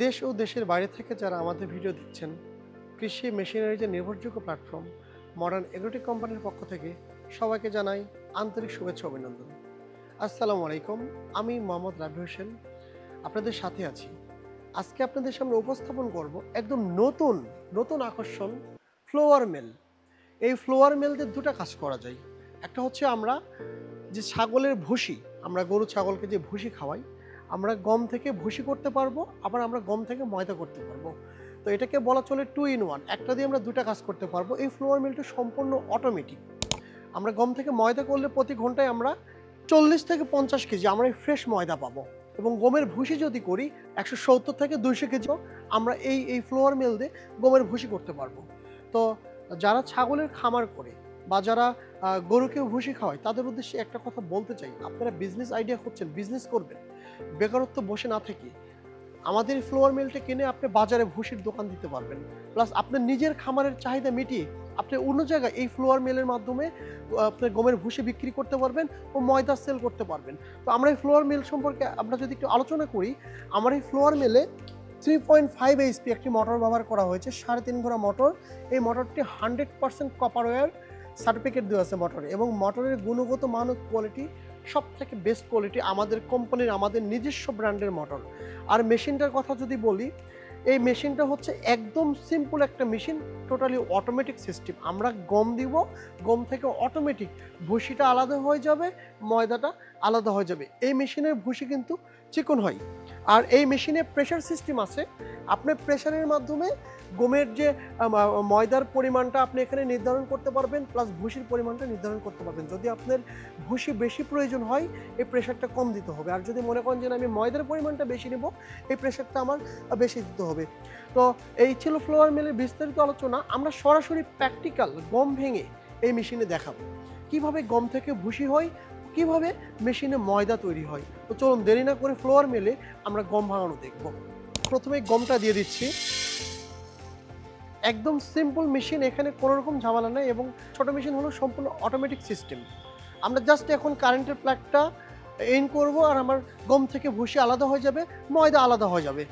দেশ ও দেশের বাইরে থেকে যারা আমাদের ভিডিও দেখছেন, কৃষি মেশিনারি যে নির্ভরযোগ্য প্ল্যাটফর্ম মডার্ন এগ্রোটেক কোম্পানির পক্ষ থেকে সবাইকে জানাই আন্তরিক শুভেচ্ছা অভিনন্দন। আসসালামু আলাইকুম, আমি মোহাম্মদ রাবি হোসেন আপনাদের সাথে আছি। আজকে আপনাদের সামনে উপস্থাপন করব একদম নতুন আকর্ষণ ফ্লোয়ার মিল। এই ফ্লোয়ার মিল দিয়ে দুটো কাজ করা যায়। একটা হচ্ছে আমরা যে ছাগলের ভুসি, আমরা গরু ছাগলকে যে ভুসি খাওয়াই, আমরা গম থেকে ভুসি করতে পারবো, আবার আমরা গম থেকে ময়দা করতে পারবো। তো এটাকে বলা চলে 2 in 1, একটা দিয়ে আমরা দুটা কাজ করতে পারবো। এই ফ্লোয়ার মিলটা সম্পূর্ণ অটোমেটিক। আমরা গম থেকে ময়দা করলে প্রতি ঘন্টায় আমরা 40 থেকে 50 কেজি আমরা এই ফ্রেশ ময়দা পাবো, এবং গমের ভুসি যদি করি 170 থেকে 200 কেজি আমরা এই ফ্লোয়ার মিল দিয়ে গমের ভুসি করতে পারবো। তো যারা ছাগলের খামার করে বা যারা গরুকে ভুসি খাওয়ায়, তাদের উদ্দেশ্যে একটা কথা বলতে চাই, আপনারা বিজনেস আইডিয়া করছেন, বিজনেস করবেন, বেকারত্ব বসে না থেকে আমাদের ফ্লোয়ার মিলটা কিনে আপনি বাজারে ভুসির দোকান দিতে পারবেন। প্লাস আপনার নিজের খামারের চাহিদা মিটিয়ে আপনি অন্য জায়গায় এই ফ্লোয়ার মিলের মাধ্যমে আপনার গমের ভুসি বিক্রি করতে পারবেন ও ময়দা সেল করতে পারবেন। তো আমরা এই ফ্লোয়ার মিল সম্পর্কে আমরা যদি একটু আলোচনা করি, আমার এই ফ্লোয়ার মিলে 3.5 HP একটি মোটর ব্যবহার করা হয়েছে, 3.5 ঘোড়া মোটর। এই মোটরটি 100% কপার ওয়্যার সার্টিফিকেট দেওয়া আছে মোটরে, এবং মোটরের গুণগত মান ও কোয়ালিটি সব থেকে বেস্ট কোয়ালিটি, আমাদের কোম্পানির আমাদের নিজস্ব ব্র্যান্ডের মোটর। আর মেশিনটার কথা যদি বলি, এই মেশিনটা হচ্ছে একদম সিম্পল একটা মেশিন, টোটালি অটোমেটিক সিস্টেম। আমরা গম দিব, গম থেকে অটোমেটিক ভুসিটা আলাদা হয়ে যাবে, ময়দাটা আলাদা হয়ে যাবে। এই মেশিনের ভুসি কিন্তু চিকন হয়। আর এই মেশিনে প্রেশার সিস্টেম আছে, আপনি প্রেশারের মাধ্যমে গমের যে ময়দার পরিমাণটা আপনি এখানে নির্ধারণ করতে পারবেন, প্লাস ভুসির পরিমাণটা নির্ধারণ করতে পারবেন। যদি আপনার ভুসি বেশি প্রয়োজন হয়, এই প্রেশারটা কম দিতে হবে। আর যদি মনে করেন যে আমি ময়দার পরিমাণটা বেশি নেব, এই প্রেশারটা আমার বেশি দিতে হবে। তো এই ছিল ফ্লোয়ার মিলের বিস্তারিত আলোচনা। আমরা সরাসরি প্র্যাকটিক্যাল গম ভেঙে এই মেশিনে দেখাবো কিভাবে গম থেকে ভুসি হয়, কিভাবে মেশিনে ময়দা তৈরি হয়। তো চলুন দেরি না করে ফ্লোয়ার মিলে আমরা গম ভাঙানো দেখব। প্রথমে গমটা দিয়ে দিচ্ছি। একদম সিম্পল মেশিন, এখানে কোনো রকম ঝামেলা নেই, এবং ছোট মেশিন হলো সম্পূর্ণ অটোমেটিক সিস্টেম। আমরা জাস্ট এখন কারেন্টের প্লাগটা ইন করব, আর আমার গম থেকে ভুসি আলাদা হয়ে যাবে, ময়দা আলাদা হয়ে যাবে।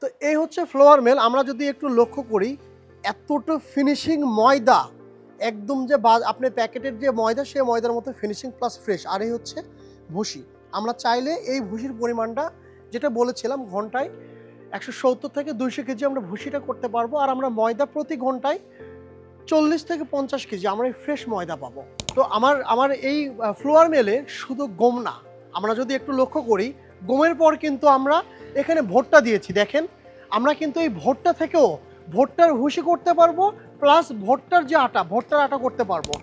তো এই হচ্ছে ফ্লোয়ার মিল। আমরা যদি একটু লক্ষ্য করি, এতটা ফিনিশিং ময়দা, একদম যে আপনি প্যাকেটের যে ময়দা, সে ময়দার মতো ফিনিশিং প্লাস ফ্রেশ। আর এই হচ্ছে ভুসি। আমরা চাইলে এই ভুসির পরিমাণটা যেটা বলেছিলাম, ঘন্টায় 170 থেকে 200 কেজি আমরা ভুসিটা করতে পারবো। আর আমরা ময়দা প্রতি ঘন্টায় 40 থেকে 50 কেজি আমরা এই ফ্রেশ ময়দা পাবো। তো আমার এই ফ্লোয়ার মিলে শুধু গম না, আমরা যদি একটু লক্ষ্য করি, গমের পর কিন্তু আমরা এখানে ভুট্টা দিয়েছি। দেখেন, আমরা কিন্তু এই ভুট্টা থেকেও ভুট্টার ভুসি করতে পারবো, প্লাস ভুট্টার যে আটা, ভুট্টার আটা করতে পারবো।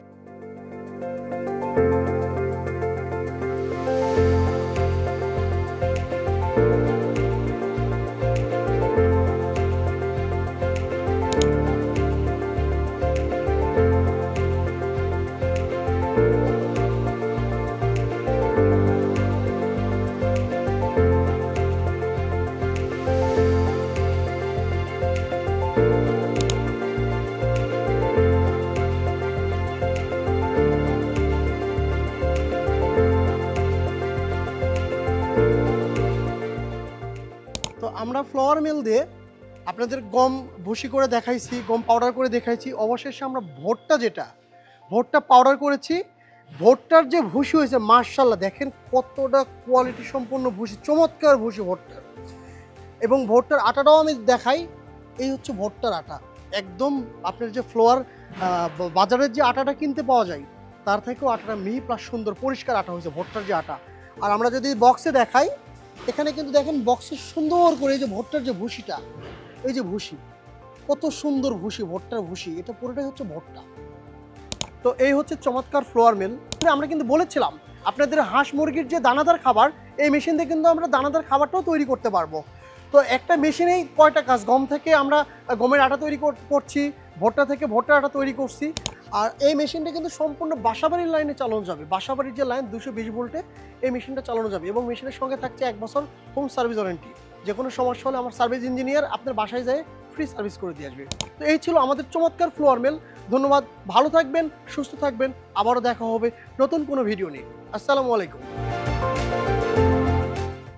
তো আমরা ফ্লোয়ার মিল দিয়ে আপনাদের গম ভুসি করে দেখাইছি, গম পাউডার করে দেখাইছি, অবশেষে আমরা ভুট্টা পাউডার করেছি। ভুট্টার যে ভুসি হয়েছে, মাশাআল্লাহ দেখেন কতটা কোয়ালিটি সম্পন্ন ভুসি, চমৎকার ভুসি ভুট্টার। এবং ভুট্টার আটাটাও আমি দেখাই, এই হচ্ছে ভুট্টার আটা। একদম আপনার যে ফ্লোয়ার বাজারের যে আটাটা কিনতে পাওয়া যায় তার থেকেও আটাটা মিহি প্লাস সুন্দর পরিষ্কার আটা হয়েছে, ভুট্টার যে আটা। আর আমরা যদি বক্সে দেখাই, এখানে কিন্তু দেখেন বক্সে সুন্দর করে এই যে ভুট্টার যে ভুসিটা, এই যে ভুসি, কত সুন্দর ভুসি, ভুট্টার ভুসি, এটা পুরোটাই হচ্ছে ভুট্টা। তো এই হচ্ছে চমৎকার ফ্লোয়ার মিল। আমরা কিন্তু বলেছিলাম আপনাদের হাঁস মুরগির যে দানাদার খাবার, এই মেশিন দিয়ে কিন্তু আমরা দানাদার খাবারটাও তৈরি করতে পারবো। তো একটা মেশিনেই কয়টা কাজ, গম থেকে আমরা গমের আটা তৈরি করছি, ভুট্টা থেকে ভুট্টার আটা তৈরি করছি। আর এই মেশিনটা কিন্তু সম্পূর্ণ বাসাবাড়ির লাইনে চালানো যাবে, বাসাবাড়ির যে লাইন 220 ভোল্টে এই মেশিনটা চালানো যাবে, এবং মেশিনের সঙ্গে থাকছে 1 বছর হোম সার্ভিস ওয়ারেন্টি। যে কোনো সমস্যা হলে আমার সার্ভিস ইঞ্জিনিয়ার আপনার বাসায় যেয়ে ফ্রি সার্ভিস করে দিয়ে আসবে। তো এই ছিল আমাদের চমৎকার ফ্লোয়ার মিল। ধন্যবাদ, ভালো থাকবেন, সুস্থ থাকবেন, আবারও দেখা হবে নতুন কোনো ভিডিও নিয়ে। আসসালামু আলাইকুম।